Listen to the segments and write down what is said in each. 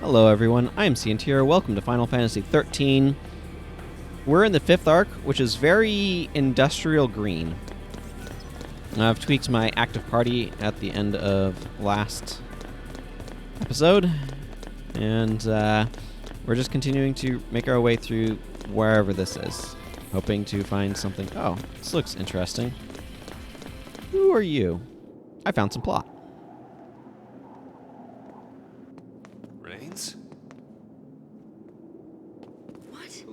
Hello everyone, I am Sientir. Welcome to Final Fantasy XIII. We're in the 5th arc, which is very industrial green. I've tweaked my active party at the end of last episode, and we're just continuing to make our way through wherever this is, hoping to find something. Oh, this looks interesting. Who are you? I found some plot. Raines? What?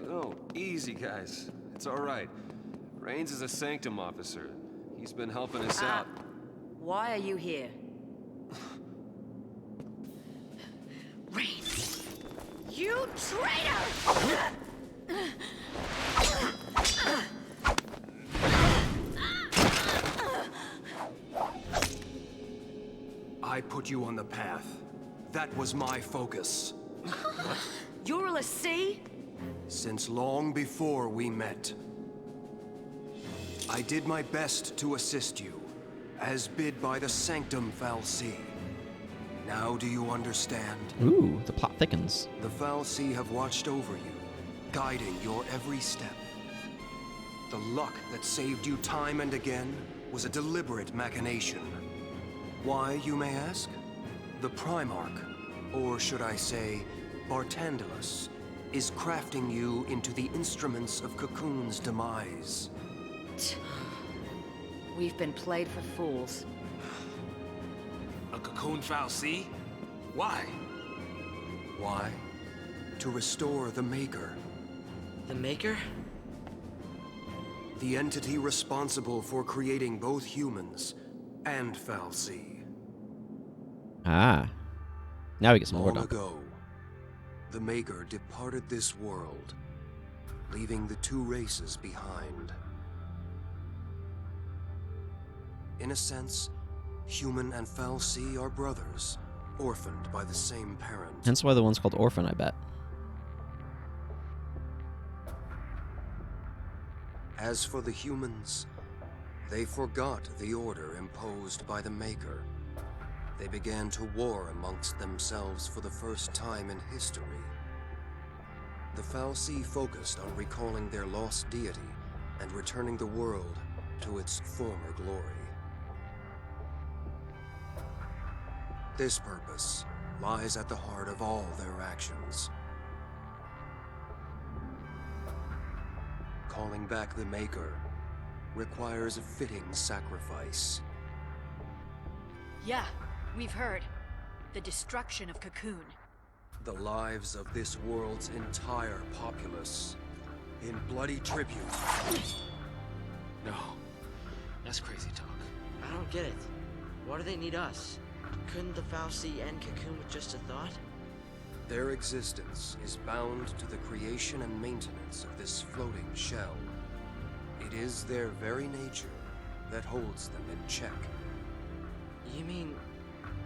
Oh, easy, guys. It's all right. Raines is a Sanctum officer. He's been helping us out. Why are you here? Raines! You traitor! I put you on the path. That was my focus. You're fal'Cie? Since long before we met. I did my best to assist you, as bid by the Sanctum fal'Cie. Now do you understand? Ooh, the plot thickens. The fal'Cie have watched over you, guiding your every step. The luck that saved you time and again was a deliberate machination. Why, you may ask? The Primarch, or should I say, Barthandelus, is crafting you into the instruments of Cocoon's demise. We've been played for fools. A Cocoon fal'Cie? Why? Why? To restore the Maker. The Maker? The entity responsible for creating both humans and fal'Cie. Ah. Now we get some Long lore ago, the Maker departed this world, leaving the two races behind. In a sense, human and fal'Cie are brothers, orphaned by the same parent. Hence why the one's called Orphan, I bet. As for the humans, they forgot the order imposed by the Maker. They began to war amongst themselves for the first time in history. The fal'Cie focused on recalling their lost deity and returning the world to its former glory. This purpose lies at the heart of all their actions. Calling back the Maker requires a fitting sacrifice. Yeah, we've heard. The destruction of Cocoon. The lives of this world's entire populace in bloody tribute. No. That's crazy talk. I don't get it. Why do they need us? Couldn't the fal'Cie end Cocoon with just a thought? Their existence is bound to the creation and maintenance of this floating shell. It is their very nature that holds them in check. You mean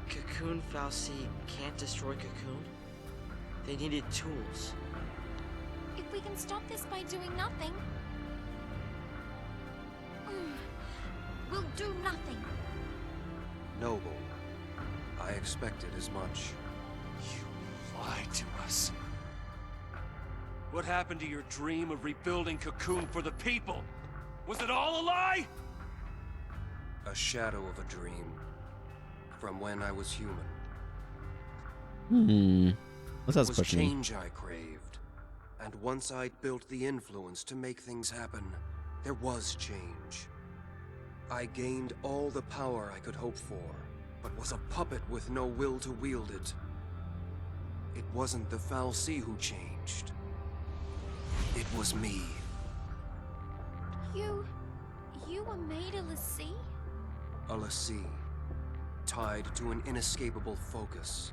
Cocoon fal'Cie can't destroy Cocoon? They needed tools. If we can stop this by doing nothing... we'll do nothing. Noble, I expected as much. You lied to us. What happened to your dream of rebuilding Cocoon for the people? Was it all a lie? A shadow of a dream. From when I was human. What's that It was supposed to mean? change I craved. And once I'd built the influence to make things happen, there was change. I gained all the power I could hope for, but was a puppet with no will to wield it. It wasn't the fal'Cie who changed. It was me. You were made a fal'Cie? A fal'Cie, tied to an inescapable focus,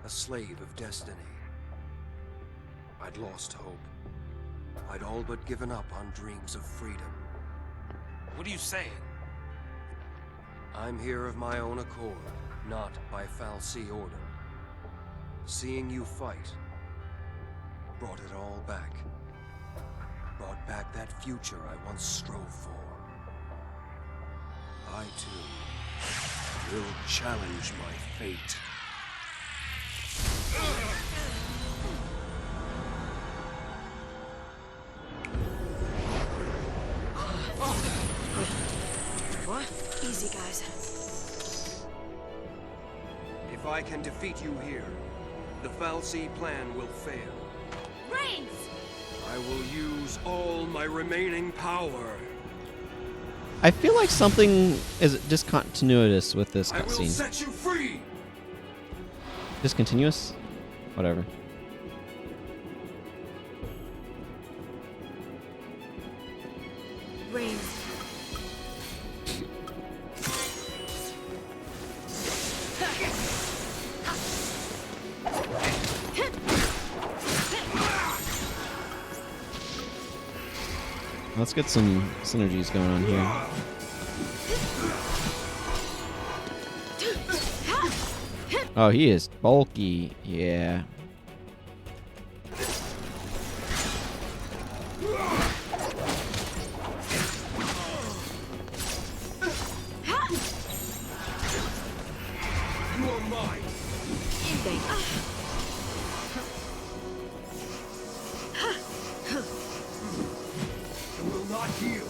a slave of destiny. I'd lost hope. I'd all but given up on dreams of freedom. What are you saying? I'm here of my own accord, not by fal'Cie order. Seeing you fight brought it all back. Brought back that future I once strove for. I, too, will challenge my fate. I can defeat you here, the fal'Cie plan will fail. Raines! I will use all my remaining power. I feel like something is discontinuous with this I will cutscene. set you free! Discontinuous? Whatever. Raines. Let's get some synergies going on here. Oh, he is bulky. Yeah. You are mine! You will not heal.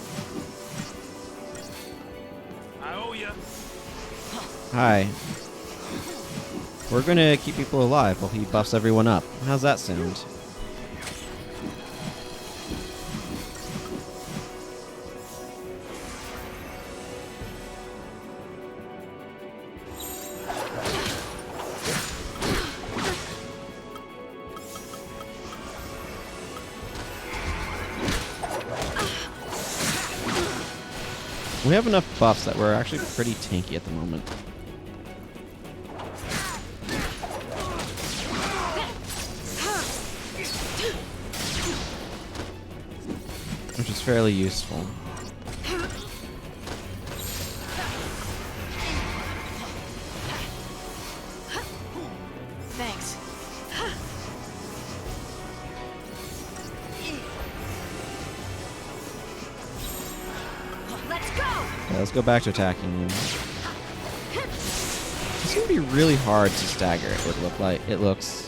I owe you. Hi. We're gonna keep people alive while he buffs everyone up. How's that sound? We have enough buffs that we're actually pretty tanky at the moment. Which is fairly useful. Thanks. Let's go! Okay, let's go back to attacking him. It's gonna be really hard to stagger, it would look like. It looks.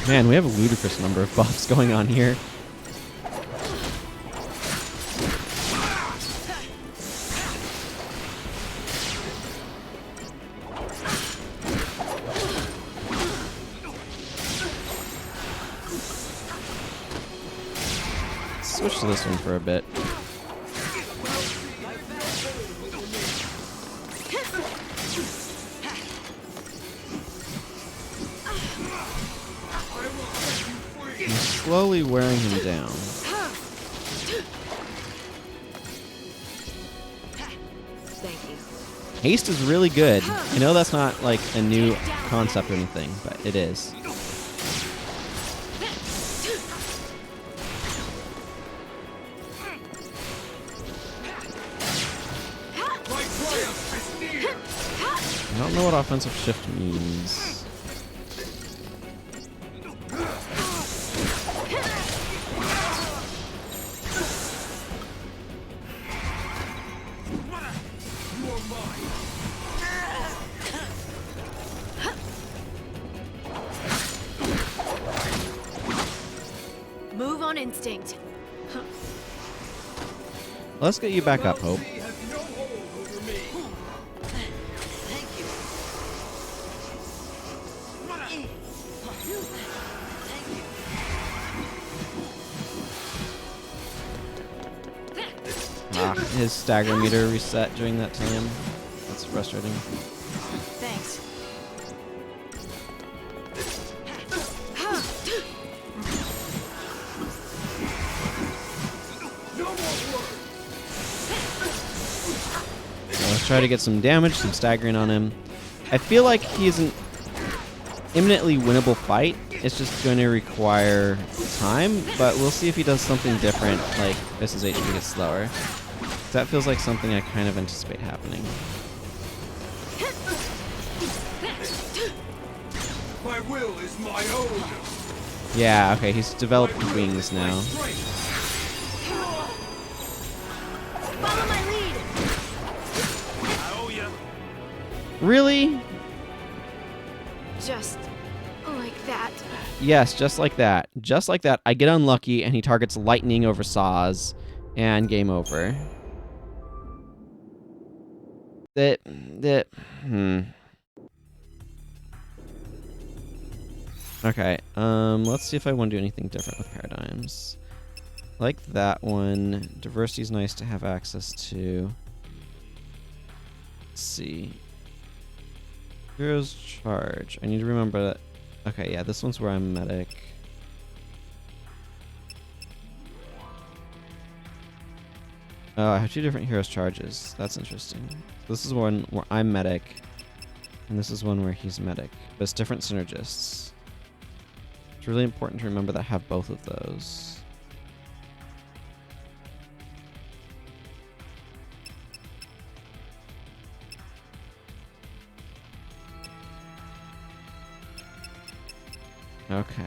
Man, we have a ludicrous number of buffs going on here. Switch to this one for a bit. I'm slowly wearing him down. Thank you. Haste is really good. I know that's not like a new concept or anything, but it is. I don't know what offensive shift means. Move on instinct. Let's get you back up, Hope. Ah, his stagger meter reset during that time. That's frustrating. Thanks. Let's try to get some damage, some staggering on him. I feel like he's an imminently winnable fight. It's just going to require time, but we'll see if he does something different, like as his HP gets slower. That feels like something I kind of anticipate happening. My will is my own. Yeah, okay, he's developed wings now. Follow my lead. I owe you. Really? Just like that. Yes, just like that. Just like that, I get unlucky and he targets lightning over saws, and game over. Okay, let's see if I want to do anything different with paradigms. Like that one, diversity is nice to have access to. Let's see. Hero's charge. I need to remember that. Okay, yeah, this one's where I'm medic. Oh, I have 2 different hero's charges. That's interesting. This is one where I'm medic, and this is one where he's medic. But it's different synergists. It's really important to remember that I have both of those. Okay.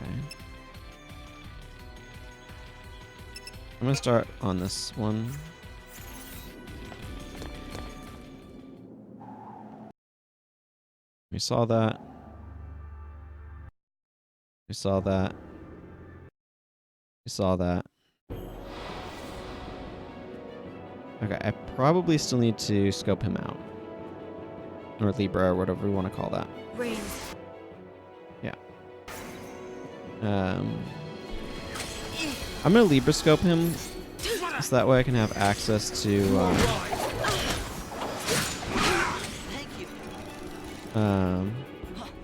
I'm gonna start on this one. We saw that. We saw that. We saw that. Okay, I probably still need to scope him out. Or Libra, or whatever we want to call that. Raines. Yeah. I'm gonna Libra scope him, so that way I can have access to.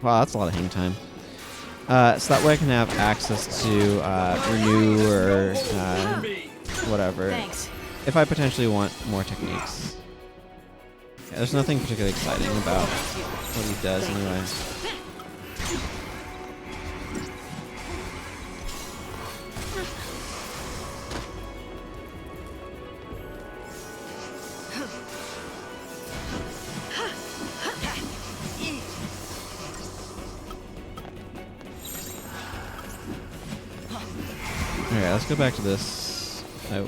Wow, that's a lot of hang time. So that way I can have access to renew or whatever. Thanks. If I potentially want more techniques. Yeah, there's nothing particularly exciting about what he does anyway. Okay, let's go back to this. I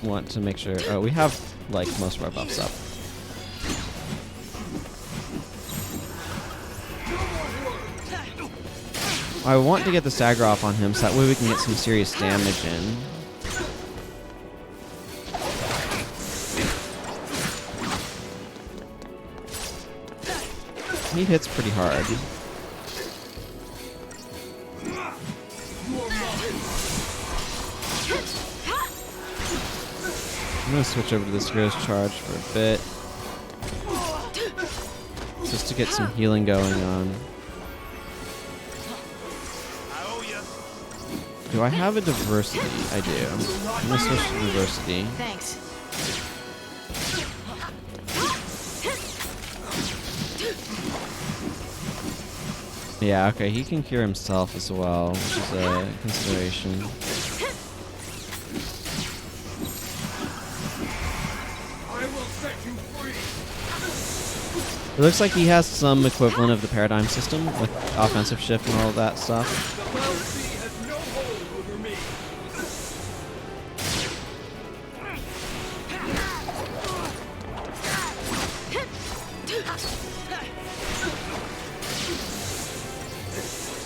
want to make sure. Oh, we have like most of our buffs up. I want to get the stagger off on him so that way we can get some serious damage in. He hits pretty hard. I'm gonna switch over to this hero's charge for a bit. Just to get some healing going on. Do I have a diversity? I do. I'm gonna switch to diversity. Thanks. Yeah, okay, he can cure himself as well, which is a consideration. It looks like he has some equivalent of the paradigm system with offensive shift and all of that stuff.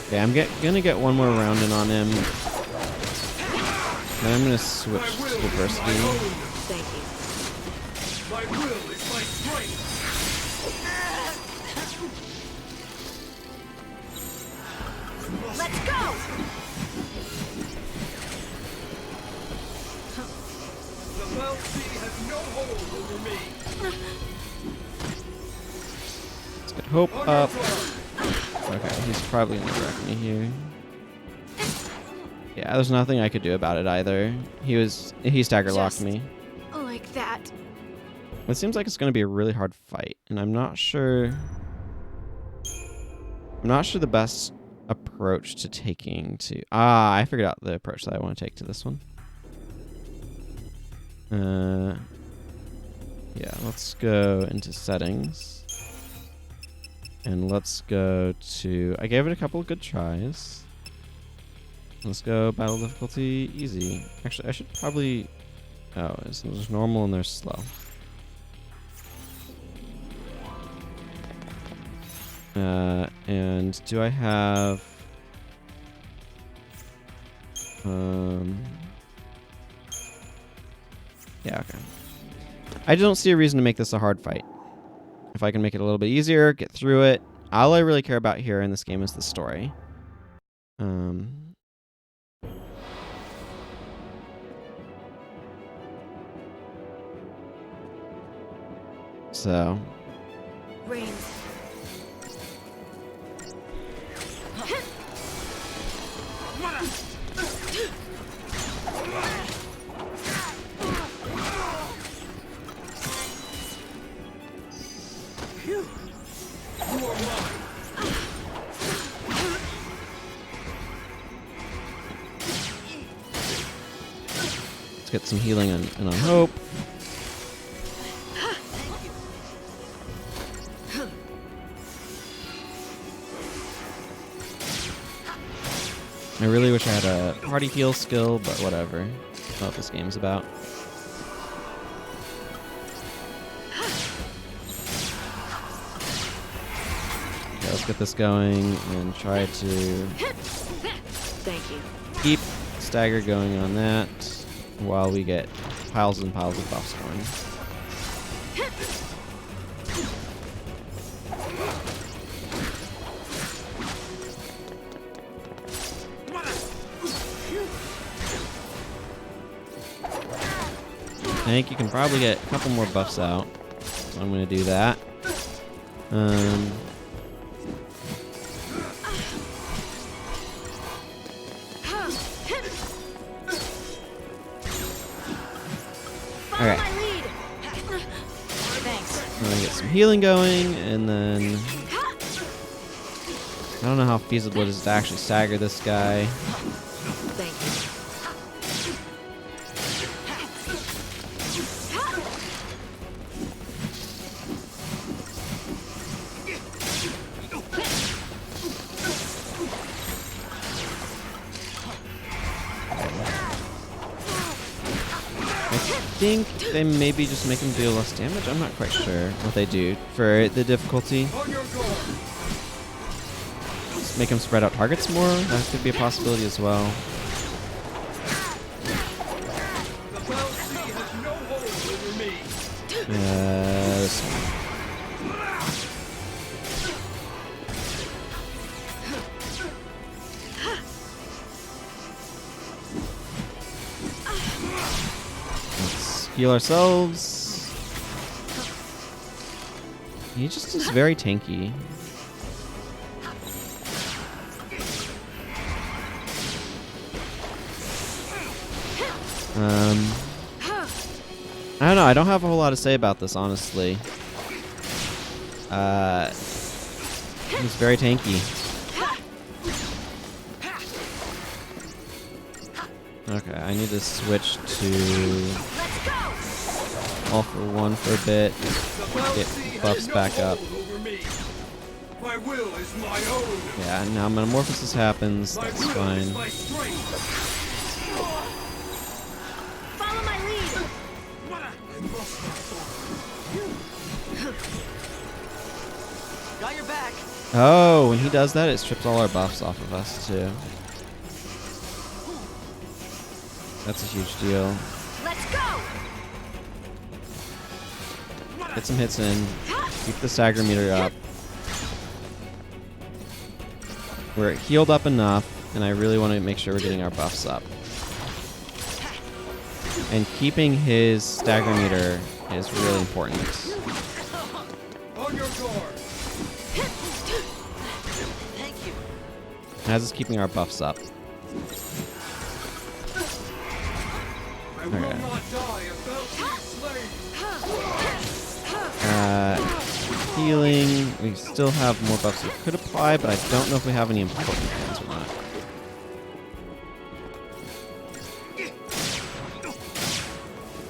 Okay, I'm gonna get one more round in on him. Then I'm gonna switch to diversity. Thank you. My will is my strength. Let's go! The fal'Cie has no hold over me. Let's get hope up. Okay, he's probably gonna wreck me here. Yeah, there's nothing I could do about it either. He stagger locked me. Like that. It seems like it's gonna be a really hard fight, and I'm not sure the best approach to taking to. I figured out the approach that I want to take to this one. Yeah, let's go into settings. And let's go to... I gave it a couple of good tries. Let's go battle difficulty easy. Actually, I should probably... Oh, there's normal and there's slow. And do I have... Yeah, okay. I don't see a reason to make this a hard fight. If I can make it a little bit easier, get through it. All I really care about here in this game is the story. So. Raines. Let's get some healing and on hope. I really wish I had a party heal skill, but whatever. That's not what this game's about. Okay, let's get this going and try to Thank you. keep stagger going on that while we get piles and piles of buffs going. I think you can probably get a couple more buffs out, so I'm going to do that. Okay. I'm going to get some healing going, and then I don't know how feasible it is to actually stagger this guy. Thank you. I think they maybe just make him deal less damage. I'm not quite sure what they do for the difficulty. Just make him spread out targets more. That could be a possibility as well. This one. Heal ourselves. He just is very tanky. I don't know. I don't have a whole lot to say about this, honestly. He's very tanky. Okay, I need to switch to all for one for a bit. Get buffs back up. My will is my own. Yeah, now metamorphosis happens. That's fine. Follow my lead. Got your back. Oh, when he does that, it strips all our buffs off of us, too. That's a huge deal. Let's go. Get some hits in. Keep the stagger meter up. We're healed up enough, and I really want to make sure we're getting our buffs up. And keeping his stagger meter is really important. On your guard. Thank you. As is keeping our buffs up. I will not die if fal'Cie is slain. Healing. We still have more buffs we could apply, but I don't know if we have any important ones or not.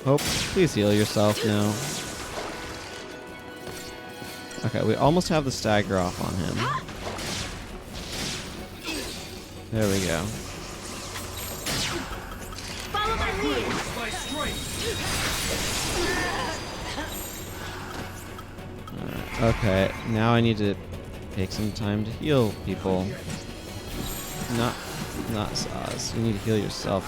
Hope, please heal yourself now. Okay, we almost have the stagger off on him. There we go. Follow my lead. My strength. Okay, now I need to take some time to heal people. Not Saz. You need to heal yourself.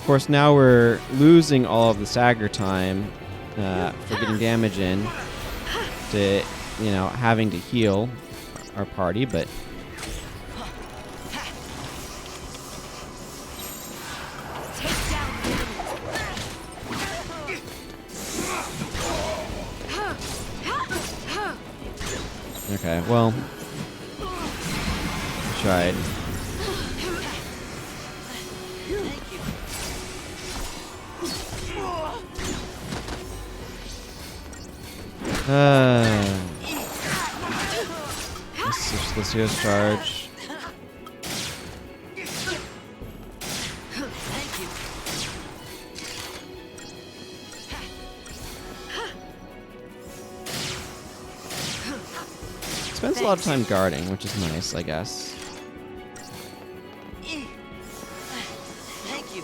Of course, now we're losing all of the stagger time for getting damage in to, having to heal our party, but Take down the enemy. okay, well, tried. Let's use charge. Spends a lot of time guarding, which is nice, I guess. Thank you.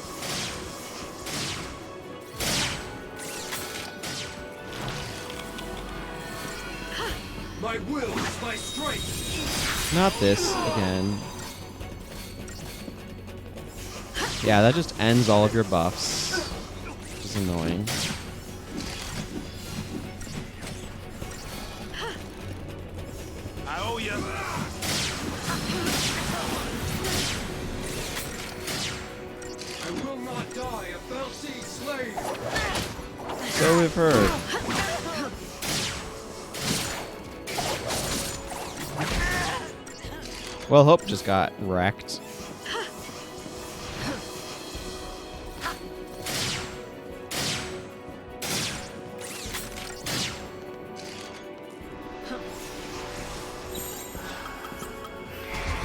My will is my strength. Not this again. Yeah, that just ends all of your buffs, which is annoying. I owe you. I will not die a fal'Cie slave. So we've heard. Well, Hope just got wrecked.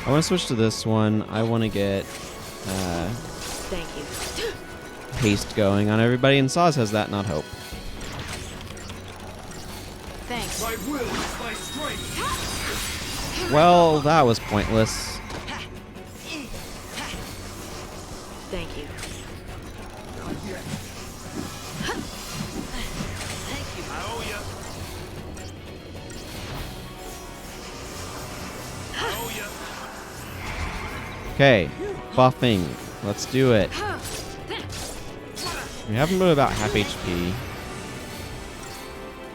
I want to switch to this one. I want to get Thank you. haste going on everybody, and Saz has that, not Hope. Thanks. My will is my strength. Well, that was pointless. Thank you. I owe you. I owe you. Okay, buffing. Let's do it. We have him at about half HP.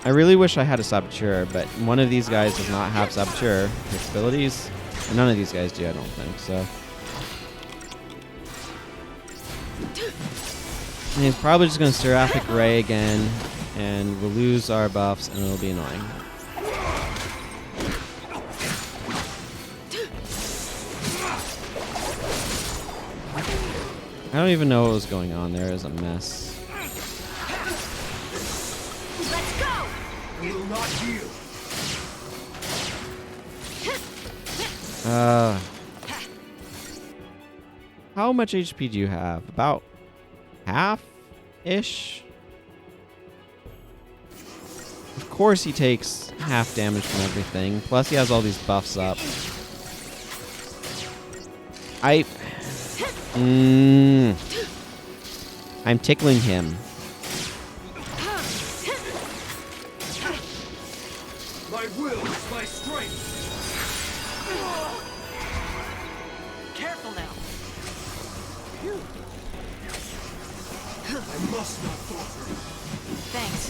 I really wish I had a Saboteur, but one of these guys does not have Saboteur capabilities. And none of these guys do, I don't think, so. And he's probably just going to Seraphic Ray again, and we'll lose our buffs, and it'll be annoying. I don't even know what was going on there. It was a mess. Let's go! Will not yield. How much HP do you have? About half-ish? Of course he takes half damage from everything. Plus he has all these buffs up. I'm tickling him. My will is my strength. Careful now. I must not falter. Thanks.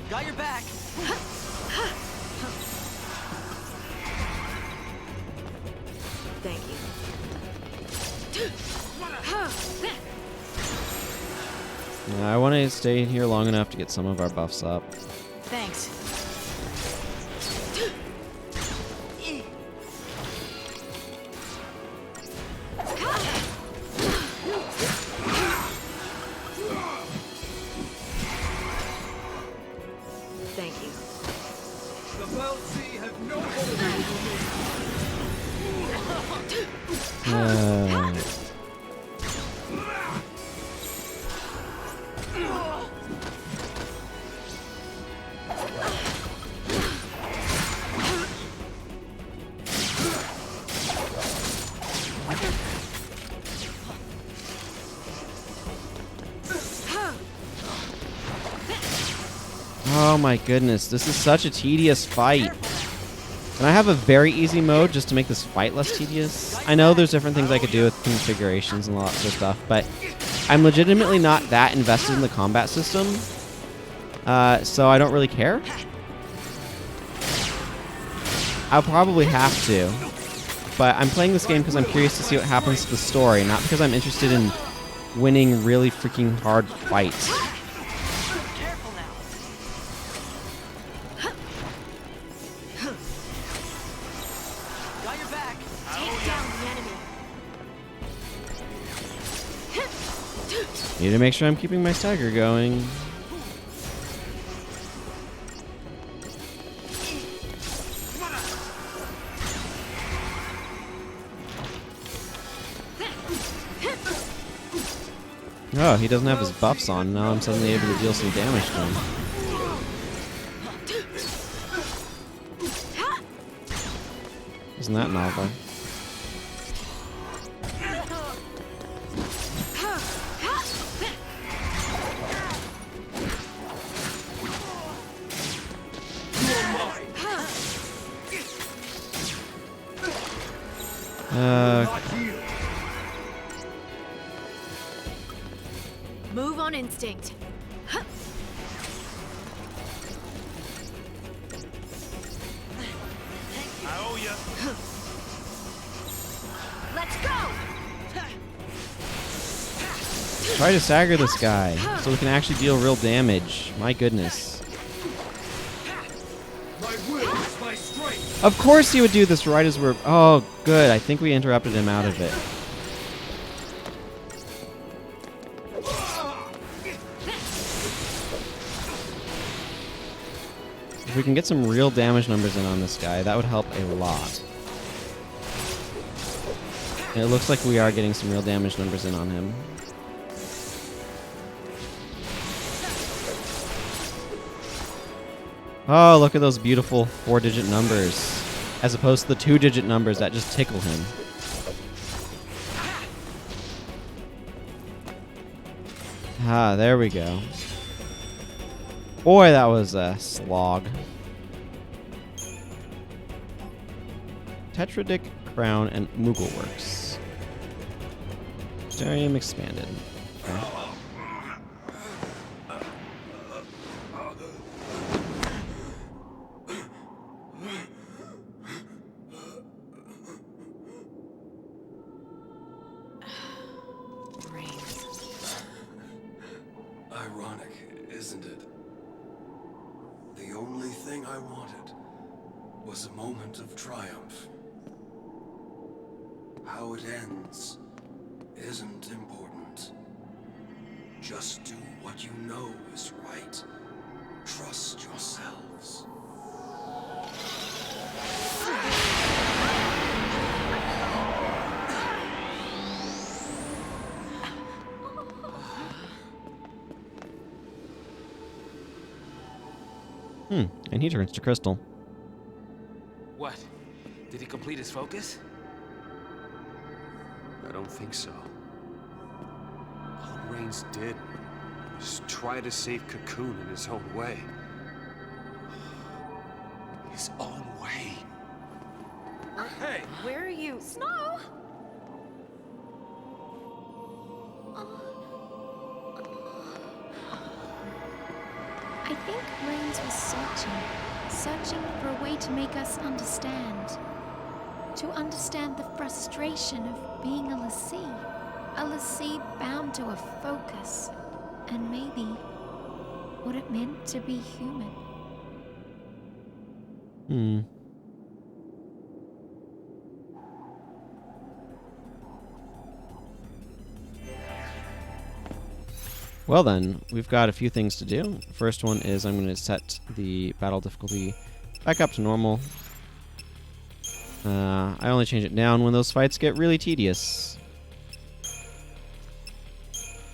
Got your back. Thank you. I want to stay here long enough to get some of our buffs up. Thanks. Thank you. The fal'Cie have no hold over me. Oh my goodness, this is such a tedious fight. And I have a very easy mode just to make this fight less tedious. I know there's different things I could do with configurations and lots of stuff, but I'm legitimately not that invested in the combat system, so I don't really care. I'll probably have to, but I'm playing this game because I'm curious to see what happens to the story, not because I'm interested in winning really freaking hard fights. Careful now. Got your back. Take down the enemy. Need to make sure I'm keeping my stagger going. Oh, he doesn't have his buffs on. Now I'm suddenly able to deal some damage to him. Isn't that novel? Move on instinct. I owe ya. Let's go. Try to stagger this guy so we can actually deal real damage. My goodness. My will is my strength. Of course he would do this right as we're... Oh, good. I think we interrupted him out of it. If we can get some real damage numbers in on this guy, that would help a lot. And it looks like we are getting some real damage numbers in on him. Oh, look at those beautiful 4-digit numbers, as opposed to the 2-digit numbers that just tickle him. Ah, there we go. Boy, that was a slog. Tetradic Crown and Moogle Works. Starium expanded. Okay. Ironic, isn't it? The only thing I wanted was a moment of triumph. How it ends isn't important. Just do what you know is right. Trust yourselves. And he turns to crystal. What? Did he complete his focus? I don't think so. All Raines did was try to save Cocoon in his own way. His own way. Hey! Where are you? Snow! I think Raines was searching for a way to make us understand. To understand the frustration of being a l'Cie bound to a focus, and maybe what it meant to be human. Well then, we've got a few things to do. First one is I'm going to set the battle difficulty back up to normal. I only change it down when those fights get really tedious.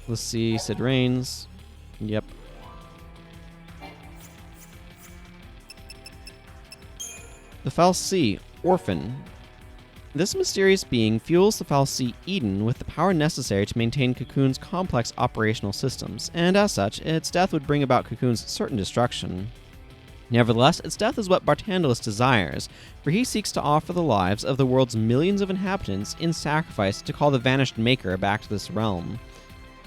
Let's see, Cid Raines. Yep. The fal'Cie, Orphan. This mysterious being fuels the fal'Cie Eden with the power necessary to maintain Cocoon's complex operational systems, and as such, its death would bring about Cocoon's certain destruction. Nevertheless, its death is what Barthandelus desires, for he seeks to offer the lives of the world's millions of inhabitants in sacrifice to call the vanished Maker back to this realm.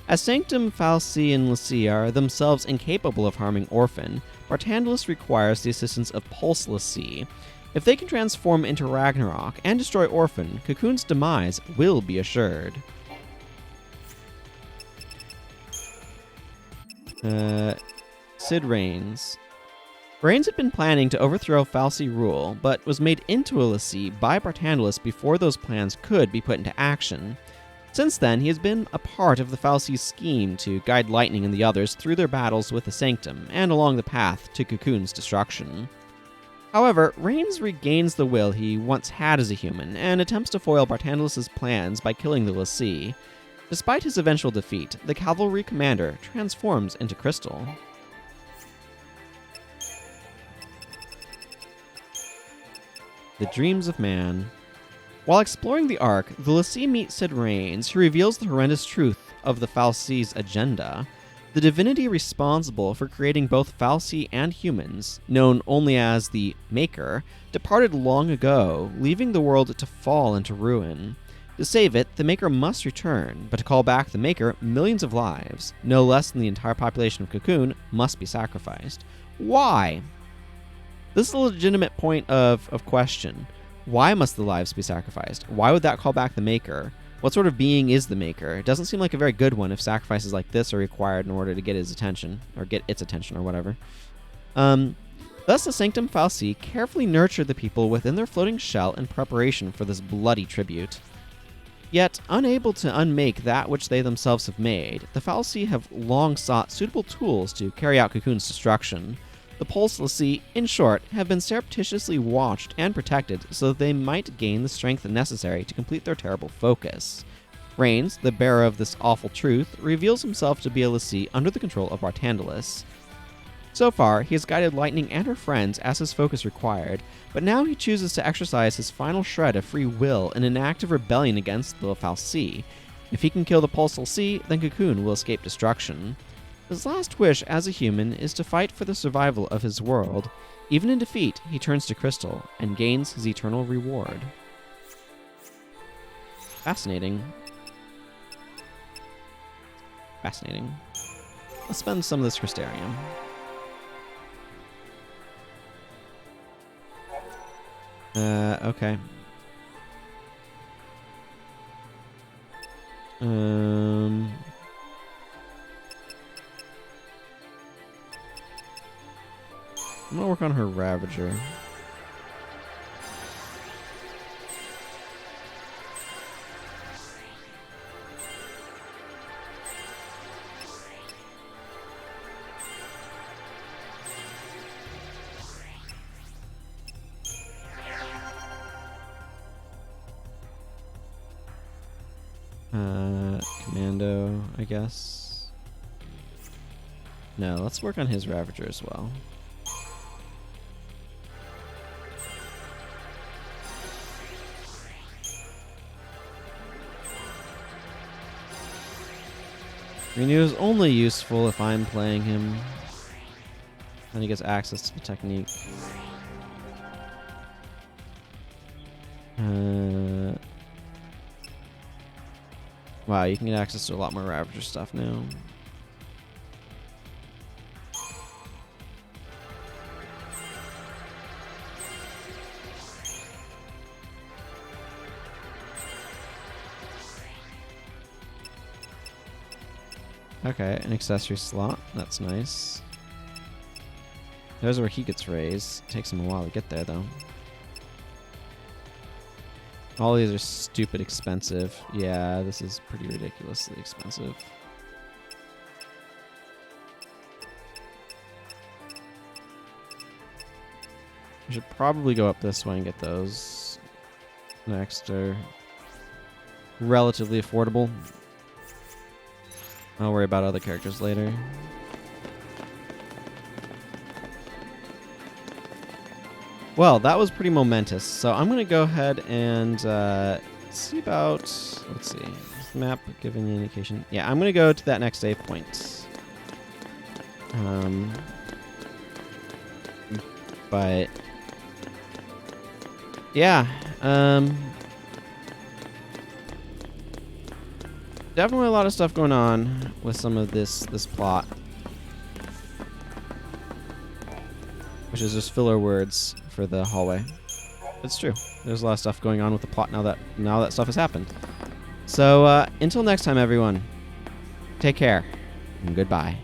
As Sanctum, fal'Cie, and fal'Cie are themselves incapable of harming Orphan, Barthandelus requires the assistance of fal'Cie. If they can transform into Ragnarok and destroy Orphan, Cocoon's demise will be assured. Cid Raines. Raines had been planning to overthrow fal'Cie rule, but was made into a fal'Cie by Barthandelus before those plans could be put into action. Since then, he has been a part of the fal'Cie's scheme to guide Lightning and the others through their battles with the Sanctum and along the path to Cocoon's destruction. However, Raines regains the will he once had as a human and attempts to foil Barthandelus' plans by killing the fal'Cie. Despite his eventual defeat, the cavalry commander transforms into crystal. The Dreams of Man. While exploring the Ark, the fal'Cie meet Cid Raines, who reveals the horrendous truth of the fal'Cie's agenda. The divinity responsible for creating both fal'Cie and humans, known only as the Maker, departed long ago, leaving the world to fall into ruin. To save it, the Maker must return, but to call back the Maker, millions of lives, no less than the entire population of Cocoon, must be sacrificed. Why? This is a legitimate point of question. Why must the lives be sacrificed? Why would that call back the Maker? What sort of being is the Maker? It doesn't seem like a very good one if sacrifices like this are required in order to get his attention, or get its attention, or whatever. Thus, the Sanctum fal'Cie carefully nurtured the people within their floating shell in preparation for this bloody tribute. Yet, unable to unmake that which they themselves have made, the fal'Cie have long sought suitable tools to carry out Cocoon's destruction. The fal'Cie, in short, have been surreptitiously watched and protected so that they might gain the strength necessary to complete their terrible focus. Raines, the bearer of this awful truth, reveals himself to be a fal'Cie under the control of Barthandelus. So far, he has guided Lightning and her friends as his focus required, but now he chooses to exercise his final shred of free will in an act of rebellion against the fal'Cie. If he can kill the fal'Cie, then Cocoon will escape destruction. His last wish as a human is to fight for the survival of his world. Even in defeat, he turns to Crystal and gains his eternal reward. Fascinating. Fascinating. Let's spend some of this Crystarium. Okay. I'm gonna work on her Ravager. Commando, I guess. No, let's work on his Ravager as well. Renew is only useful if I'm playing him. Then he gets access to the technique. Wow, you can get access to a lot more Ravager stuff now. Okay, an accessory slot. That's nice. There's where he gets raised. Takes him a while to get there, though. All these are stupid expensive. Yeah, this is pretty ridiculously expensive. I should probably go up this way and get those next. They're relatively affordable. I'll worry about other characters later. Well, that was pretty momentous. So I'm going to go ahead and see about... Let's see. Is the map giving the indication? Yeah, I'm going to go to that next save point. But yeah, definitely a lot of stuff going on with some of this plot, which is just filler words for the hallway. It's true. There's a lot of stuff going on with the plot now that stuff has happened. So until next time, everyone, take care and goodbye.